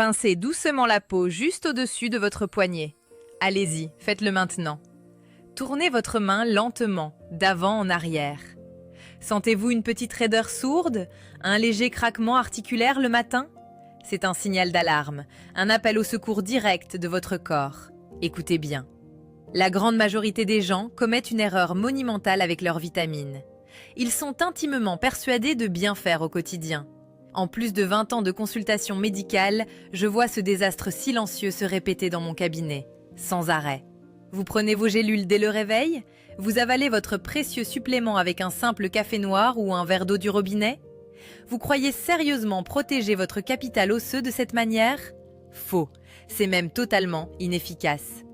Pincez doucement la peau juste au-dessus de votre poignet. Allez-y, faites-le maintenant. Tournez votre main lentement, d'avant en arrière. Sentez-vous une petite raideur sourde, un léger craquement articulaire le matin? C'est un signal d'alarme, un appel au secours direct de votre corps. Écoutez bien. La grande majorité des gens commettent une erreur monumentale avec leurs vitamines. Ils sont intimement persuadés de bien faire au quotidien. En plus de 20 ans de consultation médicale, je vois ce désastre silencieux se répéter dans mon cabinet, sans arrêt. Vous prenez vos gélules dès le réveil? Vous avalez votre précieux supplément avec un simple café noir ou un verre d'eau du robinet? Vous croyez sérieusement protéger votre capital osseux de cette manière? Faux, c'est même totalement inefficace.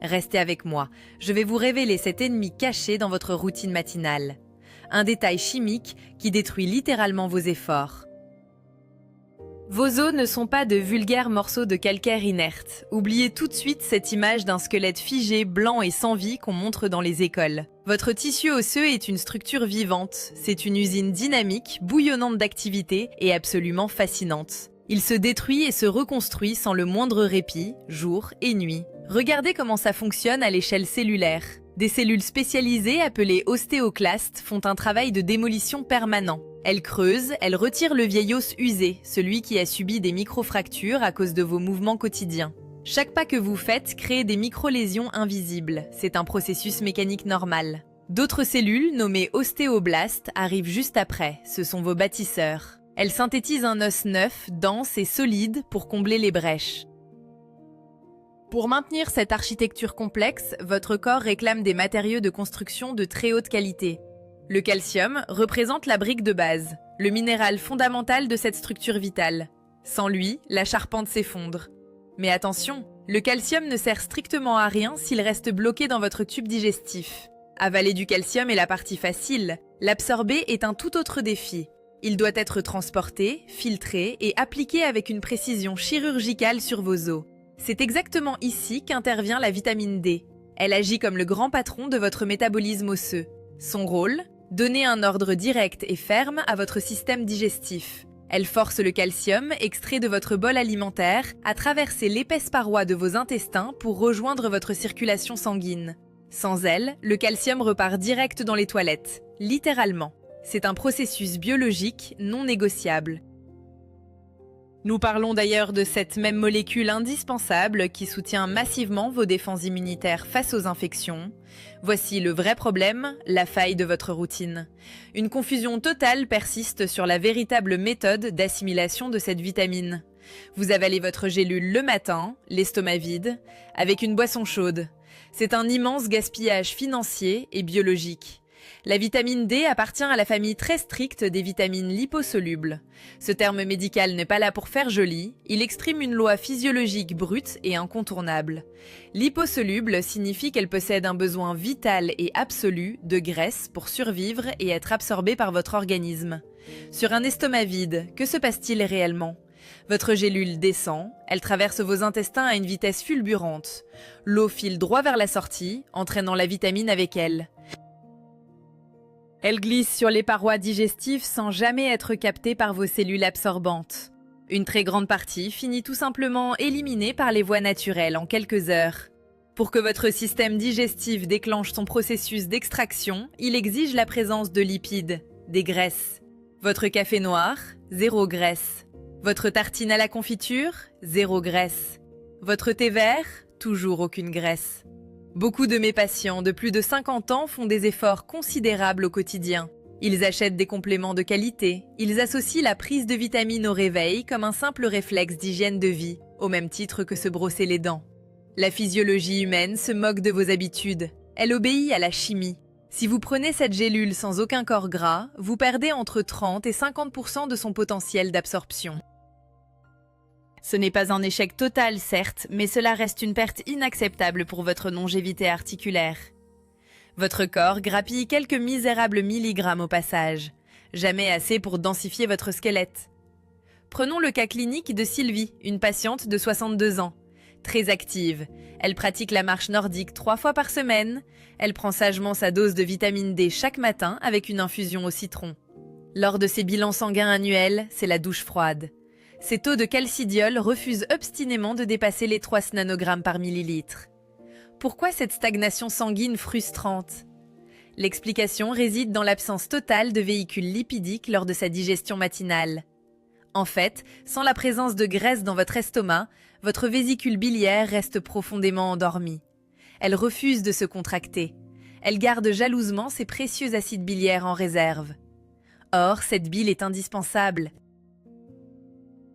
Restez avec moi, je vais vous révéler cet ennemi caché dans votre routine matinale. Un détail chimique qui détruit littéralement vos efforts. Vos os ne sont pas de vulgaires morceaux de calcaire inerte. Oubliez tout de suite cette image d'un squelette figé, blanc et sans vie qu'on montre dans les écoles. Votre tissu osseux est une structure vivante. C'est une usine dynamique, bouillonnante d'activité et absolument fascinante. Il se détruit et se reconstruit sans le moindre répit, jour et nuit. Regardez comment ça fonctionne à l'échelle cellulaire. Des cellules spécialisées appelées ostéoclastes font un travail de démolition permanent. Elles creusent, elles retirent le vieil os usé, celui qui a subi des microfractures à cause de vos mouvements quotidiens. Chaque pas que vous faites crée des micro-lésions invisibles. C'est un processus mécanique normal. D'autres cellules, nommées ostéoblastes, arrivent juste après. Ce sont vos bâtisseurs. Elles synthétisent un os neuf, dense et solide pour combler les brèches. Pour maintenir cette architecture complexe, votre corps réclame des matériaux de construction de très haute qualité. Le calcium représente la brique de base, le minéral fondamental de cette structure vitale. Sans lui, la charpente s'effondre. Mais attention, le calcium ne sert strictement à rien s'il reste bloqué dans votre tube digestif. Avaler du calcium est la partie facile, l'absorber est un tout autre défi. Il doit être transporté, filtré et appliqué avec une précision chirurgicale sur vos os. C'est exactement ici qu'intervient la vitamine D. Elle agit comme le grand patron de votre métabolisme osseux. Son rôle ? Donner un ordre direct et ferme à votre système digestif. Elle force le calcium, extrait de votre bol alimentaire, à traverser l'épaisse paroi de vos intestins pour rejoindre votre circulation sanguine. Sans elle, le calcium repart direct dans les toilettes, littéralement. C'est un processus biologique non négociable. Nous parlons d'ailleurs de cette même molécule indispensable qui soutient massivement vos défenses immunitaires face aux infections. Voici le vrai problème, la faille de votre routine. Une confusion totale persiste sur la véritable méthode d'assimilation de cette vitamine. Vous avalez votre gélule le matin, l'estomac vide, avec une boisson chaude. C'est un immense gaspillage financier et biologique. La vitamine D appartient à la famille très stricte des vitamines liposolubles. Ce terme médical n'est pas là pour faire joli, il exprime une loi physiologique brute et incontournable. Liposoluble signifie qu'elle possède un besoin vital et absolu de graisse pour survivre et être absorbée par votre organisme. Sur un estomac vide, que se passe-t-il réellement ? Votre gélule descend, elle traverse vos intestins à une vitesse fulgurante. L'eau file droit vers la sortie, entraînant la vitamine avec elle. Elle glisse sur les parois digestives sans jamais être captée par vos cellules absorbantes. Une très grande partie finit tout simplement éliminée par les voies naturelles en quelques heures. Pour que votre système digestif déclenche son processus d'extraction, il exige la présence de lipides, des graisses. Votre café noir, 0 graisse. Votre tartine à la confiture, 0 graisse. Votre thé vert, toujours aucune graisse. Beaucoup de mes patients de plus de 50 ans font des efforts considérables au quotidien. Ils achètent des compléments de qualité, ils associent la prise de vitamines au réveil comme un simple réflexe d'hygiène de vie, au même titre que se brosser les dents. La physiologie humaine se moque de vos habitudes, elle obéit à la chimie. Si vous prenez cette gélule sans aucun corps gras, vous perdez entre 30 et 50% de son potentiel d'absorption. Ce n'est pas un échec total, certes, mais cela reste une perte inacceptable pour votre longévité articulaire. Votre corps grappille quelques misérables milligrammes au passage, jamais assez pour densifier votre squelette. Prenons le cas clinique de Sylvie, une patiente de 62 ans. Très active, elle pratique la marche nordique 3 fois par semaine, elle prend sagement sa dose de vitamine D chaque matin avec une infusion au citron. Lors de ses bilans sanguins annuels, c'est la douche froide. Ces taux de calcidiol refusent obstinément de dépasser les 3 nanogrammes par millilitre. Pourquoi cette stagnation sanguine frustrante? L'explication réside dans l'absence totale de véhicules lipidiques lors de sa digestion matinale. En fait, sans la présence de graisse dans votre estomac, votre vésicule biliaire reste profondément endormie. Elle refuse de se contracter. Elle garde jalousement ses précieux acides biliaires en réserve. Or, cette bile est indispensable.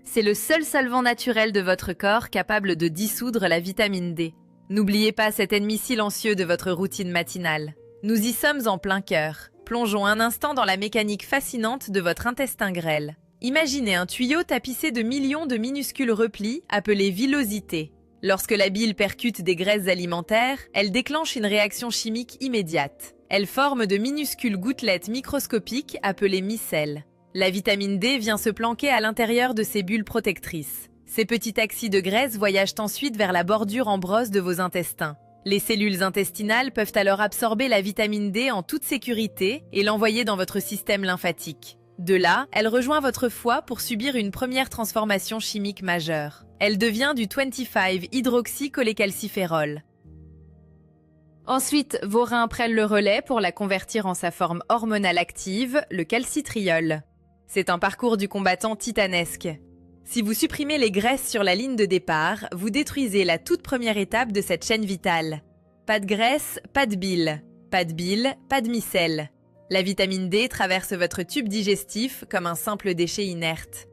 C'est le seul solvant naturel de votre corps capable de dissoudre la vitamine D. N'oubliez pas cet ennemi silencieux de votre routine matinale. Nous y sommes en plein cœur. Plongeons un instant dans la mécanique fascinante de votre intestin grêle. Imaginez un tuyau tapissé de millions de minuscules replis appelés villosités. Lorsque la bile percute des graisses alimentaires, elle déclenche une réaction chimique immédiate. Elle forme de minuscules gouttelettes microscopiques appelées micelles. La vitamine D vient se planquer à l'intérieur de ces bulles protectrices. Ces petits taxis de graisse voyagent ensuite vers la bordure en brosse de vos intestins. Les cellules intestinales peuvent alors absorber la vitamine D en toute sécurité et l'envoyer dans votre système lymphatique. De là, elle rejoint votre foie pour subir une première transformation chimique majeure. Elle devient du 25-hydroxycholécalciférol. Ensuite, vos reins prennent le relais pour la convertir en sa forme hormonale active, le calcitriol. C'est un parcours du combattant titanesque. Si vous supprimez les graisses sur la ligne de départ, vous détruisez la toute première étape de cette chaîne vitale. Pas de graisse, pas de bile. Pas de bile, pas de micelle. La vitamine D traverse votre tube digestif comme un simple déchet inerte.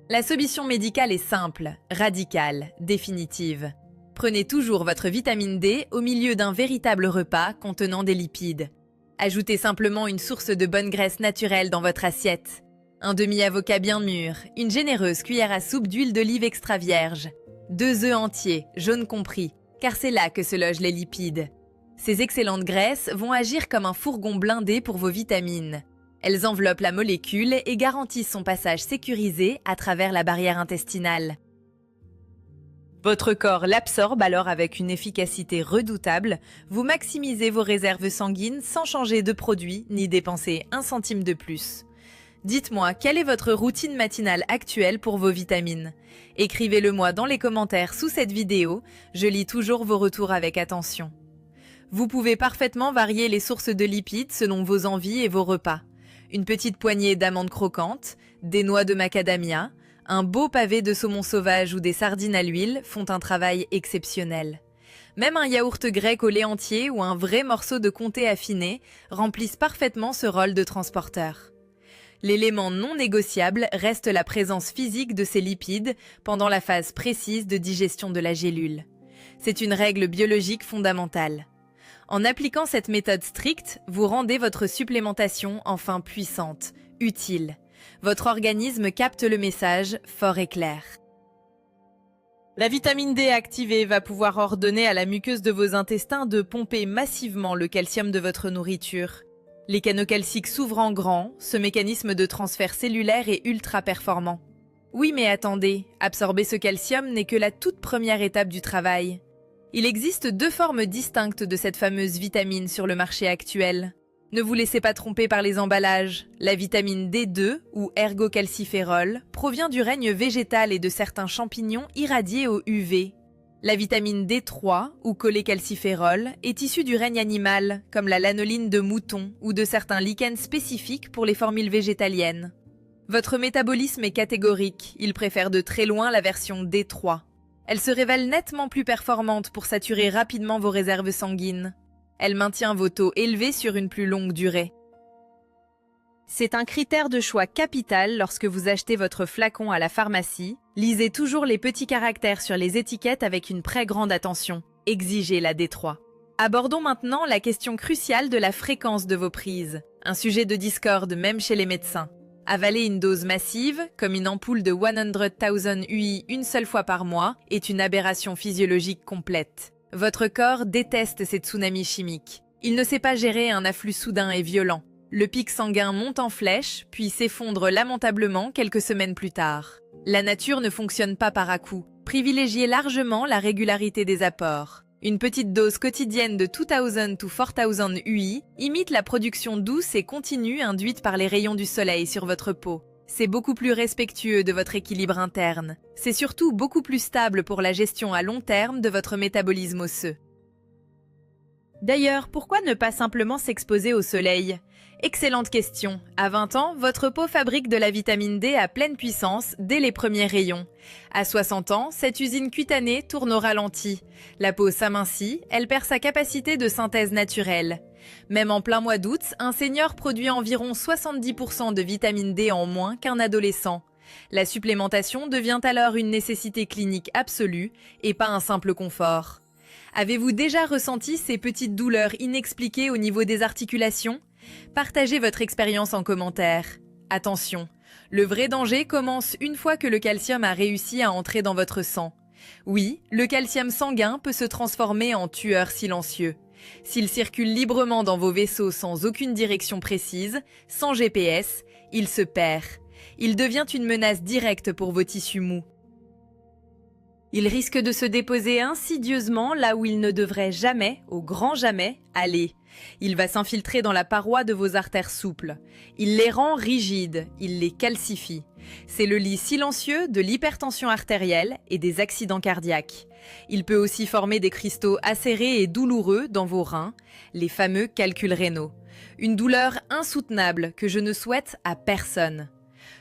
La solution médicale est simple, radicale, définitive. Prenez toujours votre vitamine D au milieu d'un véritable repas contenant des lipides. Ajoutez simplement une source de bonne graisse naturelle dans votre assiette. Un demi-avocat bien mûr, une généreuse cuillère à soupe d'huile d'olive extra vierge, 2 œufs entiers, jaunes compris, car c'est là que se logent les lipides. Ces excellentes graisses vont agir comme un fourgon blindé pour vos vitamines. Elles enveloppent la molécule et garantissent son passage sécurisé à travers la barrière intestinale. Votre corps l'absorbe alors avec une efficacité redoutable, vous maximisez vos réserves sanguines sans changer de produit ni dépenser 1 centime de plus. Dites-moi, quelle est votre routine matinale actuelle pour vos vitamines? Écrivez-le-moi dans les commentaires sous cette vidéo, je lis toujours vos retours avec attention. Vous pouvez parfaitement varier les sources de lipides selon vos envies et vos repas. Une petite poignée d'amandes croquantes, des noix de macadamia, un beau pavé de saumon sauvage ou des sardines à l'huile font un travail exceptionnel. Même un yaourt grec au lait entier ou un vrai morceau de comté affiné remplissent parfaitement ce rôle de transporteur. L'élément non négociable reste la présence physique de ces lipides pendant la phase précise de digestion de la gélule. C'est une règle biologique fondamentale. En appliquant cette méthode stricte, vous rendez votre supplémentation enfin puissante, utile. Votre organisme capte le message fort et clair. La vitamine D activée va pouvoir ordonner à la muqueuse de vos intestins de pomper massivement le calcium de votre nourriture. Les canaux calciques s'ouvrent en grand, ce mécanisme de transfert cellulaire est ultra performant. Oui, mais attendez, absorber ce calcium n'est que la toute première étape du travail. Il existe 2 formes distinctes de cette fameuse vitamine sur le marché actuel. Ne vous laissez pas tromper par les emballages. La vitamine D2, ou ergocalciférol, provient du règne végétal et de certains champignons irradiés au UV. La vitamine D3, ou cholécalciférol, est issue du règne animal, comme la lanoline de mouton ou de certains lichens spécifiques pour les formules végétaliennes. Votre métabolisme est catégorique, il préfère de très loin la version D3. Elle se révèle nettement plus performante pour saturer rapidement vos réserves sanguines. Elle maintient vos taux élevés sur une plus longue durée. C'est un critère de choix capital lorsque vous achetez votre flacon à la pharmacie. Lisez toujours les petits caractères sur les étiquettes avec une très grande attention. Exigez la D3. Abordons maintenant la question cruciale de la fréquence de vos prises. Un sujet de discorde même chez les médecins. Avaler une dose massive, comme une ampoule de 100,000 UI une seule fois par mois, est une aberration physiologique complète. Votre corps déteste ces tsunamis chimiques. Il ne sait pas gérer un afflux soudain et violent. Le pic sanguin monte en flèche, puis s'effondre lamentablement quelques semaines plus tard. La nature ne fonctionne pas par à-coups. Privilégiez largement la régularité des apports. Une petite dose quotidienne de 2000 to 4000 UI imite la production douce et continue induite par les rayons du soleil sur votre peau. C'est beaucoup plus respectueux de votre équilibre interne. C'est surtout beaucoup plus stable pour la gestion à long terme de votre métabolisme osseux. D'ailleurs, pourquoi ne pas simplement s'exposer au soleil? Excellente question. À 20 ans, votre peau fabrique de la vitamine D à pleine puissance dès les premiers rayons. À 60 ans, cette usine cutanée tourne au ralenti. La peau s'amincit, elle perd sa capacité de synthèse naturelle. Même en plein mois d'août, un senior produit environ 70% de vitamine D en moins qu'un adolescent. La supplémentation devient alors une nécessité clinique absolue et pas un simple confort. Avez-vous déjà ressenti ces petites douleurs inexpliquées au niveau des articulations? Partagez votre expérience en commentaire. Attention, le vrai danger commence une fois que le calcium a réussi à entrer dans votre sang. Oui, le calcium sanguin peut se transformer en tueur silencieux. S'il circule librement dans vos vaisseaux sans aucune direction précise, sans GPS, il se perd. Il devient une menace directe pour vos tissus mous. Il risque de se déposer insidieusement là où il ne devrait jamais, au grand jamais, aller. Il va s'infiltrer dans la paroi de vos artères souples. Il les rend rigides, il les calcifie. C'est le lit silencieux de l'hypertension artérielle et des accidents cardiaques. Il peut aussi former des cristaux acérés et douloureux dans vos reins, les fameux calculs rénaux. Une douleur insoutenable que je ne souhaite à personne.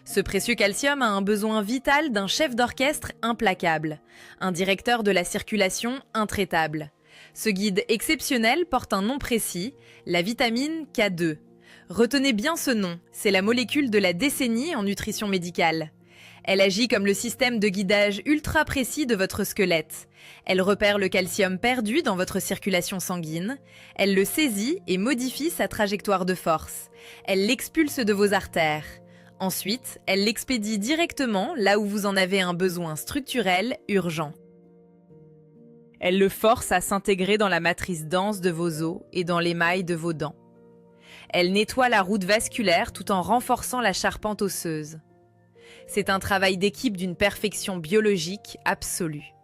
Ce précieux calcium a un besoin vital d'un chef d'orchestre implacable, un directeur de la circulation intraitable. Ce guide exceptionnel porte un nom précis, la vitamine K2. Retenez bien ce nom, c'est la molécule de la décennie en nutrition médicale. Elle agit comme le système de guidage ultra précis de votre squelette. Elle repère le calcium perdu dans votre circulation sanguine. Elle le saisit et modifie sa trajectoire de force. Elle l'expulse de vos artères. Ensuite, elle l'expédie directement là où vous en avez un besoin structurel urgent. Elle le force à s'intégrer dans la matrice dense de vos os et dans l'émail de vos dents. Elle nettoie la route vasculaire tout en renforçant la charpente osseuse. C'est un travail d'équipe d'une perfection biologique absolue.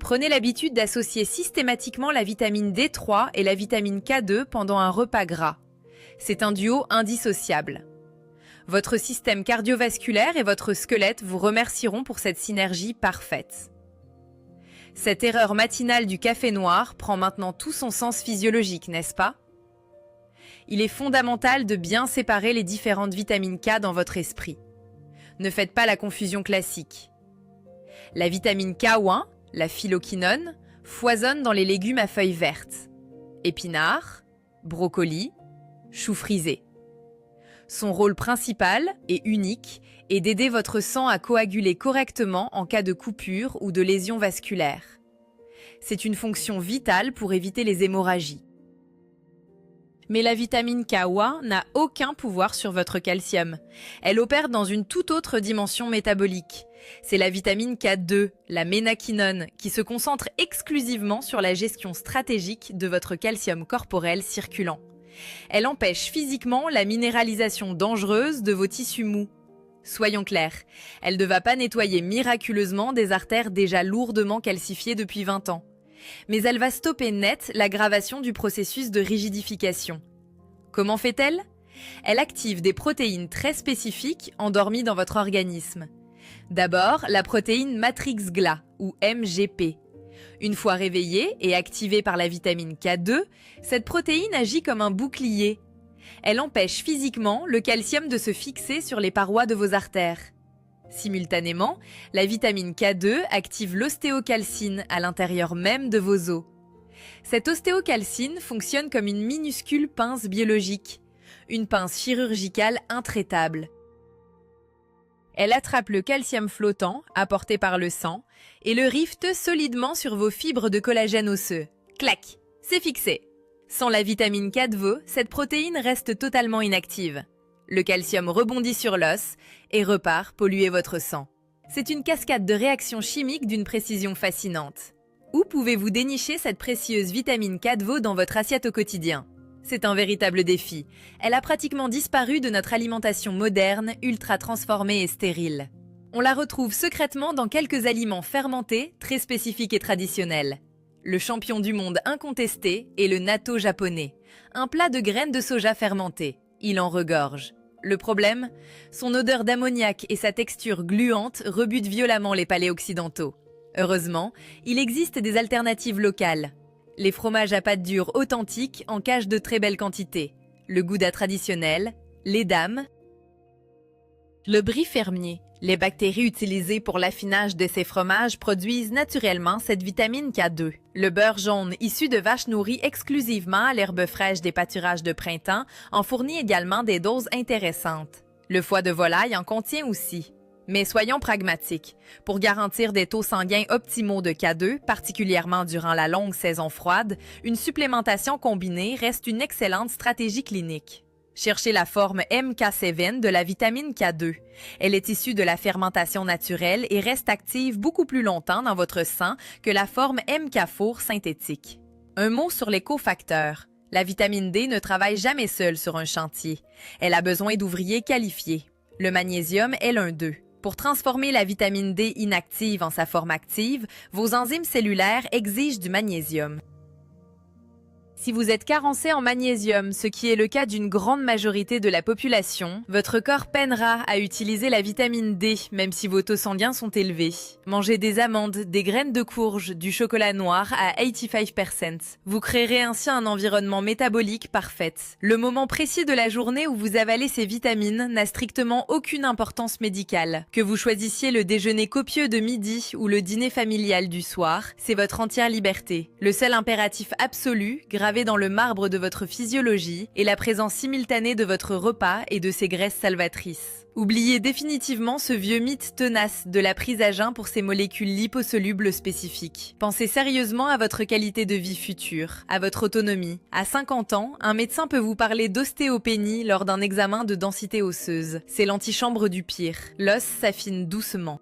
Prenez l'habitude d'associer systématiquement la vitamine D3 et la vitamine K2 pendant un repas gras. C'est un duo indissociable. Votre système cardiovasculaire et votre squelette vous remercieront pour cette synergie parfaite. Cette erreur matinale du café noir prend maintenant tout son sens physiologique, n'est-ce pas? Il est fondamental de bien séparer les différentes vitamines K dans votre esprit. Ne faites pas la confusion classique. La vitamine K1, la phyloquinone, foisonne dans les légumes à feuilles vertes. Épinards, brocolis, choux frisés. Son rôle principal et unique est d'aider votre sang à coaguler correctement en cas de coupure ou de lésion vasculaire. C'est une fonction vitale pour éviter les hémorragies. Mais la vitamine K1 n'a aucun pouvoir sur votre calcium. Elle opère dans une toute autre dimension métabolique. C'est la vitamine K2, la ménaquinone, qui se concentre exclusivement sur la gestion stratégique de votre calcium corporel circulant. Elle empêche physiquement la minéralisation dangereuse de vos tissus mous. Soyons clairs, elle ne va pas nettoyer miraculeusement des artères déjà lourdement calcifiées depuis 20 ans. Mais elle va stopper net l'aggravation du processus de rigidification. Comment fait-elle? Elle active des protéines très spécifiques endormies dans votre organisme. D'abord, la protéine matrix-GLA, ou MGP. Une fois réveillée et activée par la vitamine K2, cette protéine agit comme un bouclier. Elle empêche physiquement le calcium de se fixer sur les parois de vos artères. Simultanément, la vitamine K2 active l'ostéocalcine à l'intérieur même de vos os. Cette ostéocalcine fonctionne comme une minuscule pince biologique, une pince chirurgicale intraitable. Elle attrape le calcium flottant, apporté par le sang, et le rifte solidement sur vos fibres de collagène osseux. Clac, c'est fixé. Sans la vitamine K2, cette protéine reste totalement inactive. Le calcium rebondit sur l'os et repart polluer votre sang. C'est une cascade de réactions chimiques d'une précision fascinante. Où pouvez-vous dénicher cette précieuse vitamine K2 dans votre assiette au quotidien? C'est un véritable défi. Elle a pratiquement disparu de notre alimentation moderne, ultra transformée et stérile. On la retrouve secrètement dans quelques aliments fermentés, très spécifiques et traditionnels. Le champion du monde incontesté est le natto japonais, un plat de graines de soja fermentées. Il en regorge. Le problème? Son odeur d'ammoniac et sa texture gluante rebutent violemment les palais occidentaux. Heureusement, il existe des alternatives locales. Les fromages à pâte dure authentiques en cachent de très belles quantités. Le gouda traditionnel, l'Edam, le brie fermier. Les bactéries utilisées pour l'affinage de ces fromages produisent naturellement cette vitamine K2. Le beurre jaune issu de vaches nourries exclusivement à l'herbe fraîche des pâturages de printemps en fournit également des doses intéressantes. Le foie de volaille en contient aussi. Mais soyons pragmatiques. Pour garantir des taux sanguins optimaux de K2, particulièrement durant la longue saison froide, une supplémentation combinée reste une excellente stratégie clinique. Cherchez la forme MK7 de la vitamine K2. Elle est issue de la fermentation naturelle et reste active beaucoup plus longtemps dans votre sang que la forme MK4 synthétique. Un mot sur les cofacteurs. La vitamine D ne travaille jamais seule sur un chantier. Elle a besoin d'ouvriers qualifiés. Le magnésium est l'un d'eux. Pour transformer la vitamine D inactive en sa forme active, vos enzymes cellulaires exigent du magnésium. Si vous êtes carencé en magnésium, ce qui est le cas d'une grande majorité de la population, votre corps peinera à utiliser la vitamine D, même si vos taux sanguins sont élevés. Mangez des amandes, des graines de courge, du chocolat noir à 85%. Vous créerez ainsi un environnement métabolique parfait. Le moment précis de la journée où vous avalez ces vitamines n'a strictement aucune importance médicale. Que vous choisissiez le déjeuner copieux de midi ou le dîner familial du soir, c'est votre entière liberté. Le seul impératif absolu, gravé dans le marbre de votre physiologie, est la présence simultanée de votre repas et de ses graisses salvatrices. Oubliez définitivement ce vieux mythe tenace de la prise à jeun pour ces molécules liposolubles spécifiques. Pensez sérieusement à votre qualité de vie future, à votre autonomie. À 50 ans, un médecin peut vous parler d'ostéopénie lors d'un examen de densité osseuse. C'est l'antichambre du pire. L'os s'affine doucement.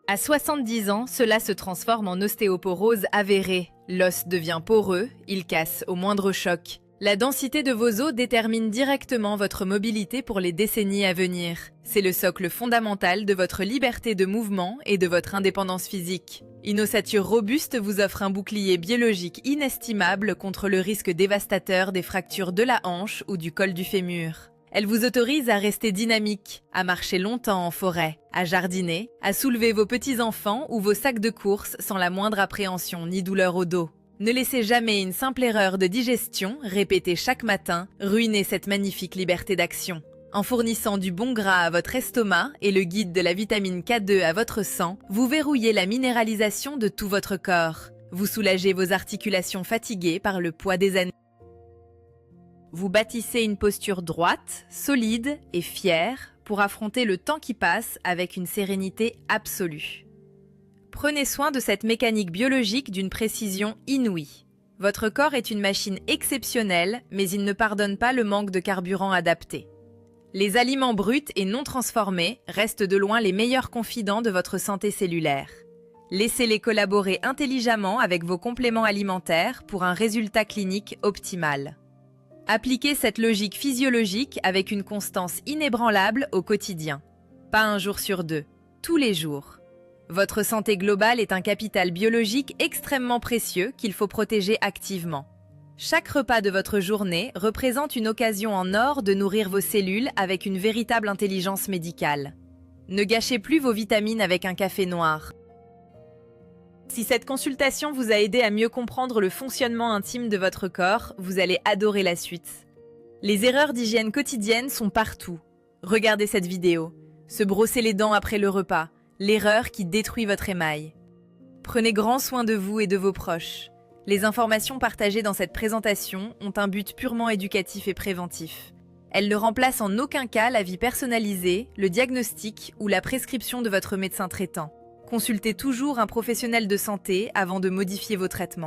À 70 ans, cela se transforme en ostéoporose avérée. L'os devient poreux, il casse au moindre choc. La densité de vos os détermine directement votre mobilité pour les décennies à venir. C'est le socle fondamental de votre liberté de mouvement et de votre indépendance physique. Innosature Robuste vous offre un bouclier biologique inestimable contre le risque dévastateur des fractures de la hanche ou du col du fémur. Elle vous autorise à rester dynamique, à marcher longtemps en forêt, à jardiner, à soulever vos petits-enfants ou vos sacs de course sans la moindre appréhension ni douleur au dos. Ne laissez jamais une simple erreur de digestion, répétée chaque matin, ruiner cette magnifique liberté d'action. En fournissant du bon gras à votre estomac et le guide de la vitamine K2 à votre sang, vous verrouillez la minéralisation de tout votre corps. Vous soulagez vos articulations fatiguées par le poids des années. Vous bâtissez une posture droite, solide et fière pour affronter le temps qui passe avec une sérénité absolue. Prenez soin de cette mécanique biologique d'une précision inouïe. Votre corps est une machine exceptionnelle, mais il ne pardonne pas le manque de carburant adapté. Les aliments bruts et non transformés restent de loin les meilleurs confidents de votre santé cellulaire. Laissez-les collaborer intelligemment avec vos compléments alimentaires pour un résultat clinique optimal. Appliquez cette logique physiologique avec une constance inébranlable au quotidien. Pas un jour sur deux, tous les jours. Votre santé globale est un capital biologique extrêmement précieux qu'il faut protéger activement. Chaque repas de votre journée représente une occasion en or de nourrir vos cellules avec une véritable intelligence médicale. Ne gâchez plus vos vitamines avec un café noir. Si cette consultation vous a aidé à mieux comprendre le fonctionnement intime de votre corps, vous allez adorer la suite. Les erreurs d'hygiène quotidienne sont partout. Regardez cette vidéo. Se brosser les dents après le repas, l'erreur qui détruit votre émail. Prenez grand soin de vous et de vos proches. Les informations partagées dans cette présentation ont un but purement éducatif et préventif. Elles ne remplacent en aucun cas la vie personnalisée, le diagnostic ou la prescription de votre médecin traitant. Consultez toujours un professionnel de santé avant de modifier vos traitements.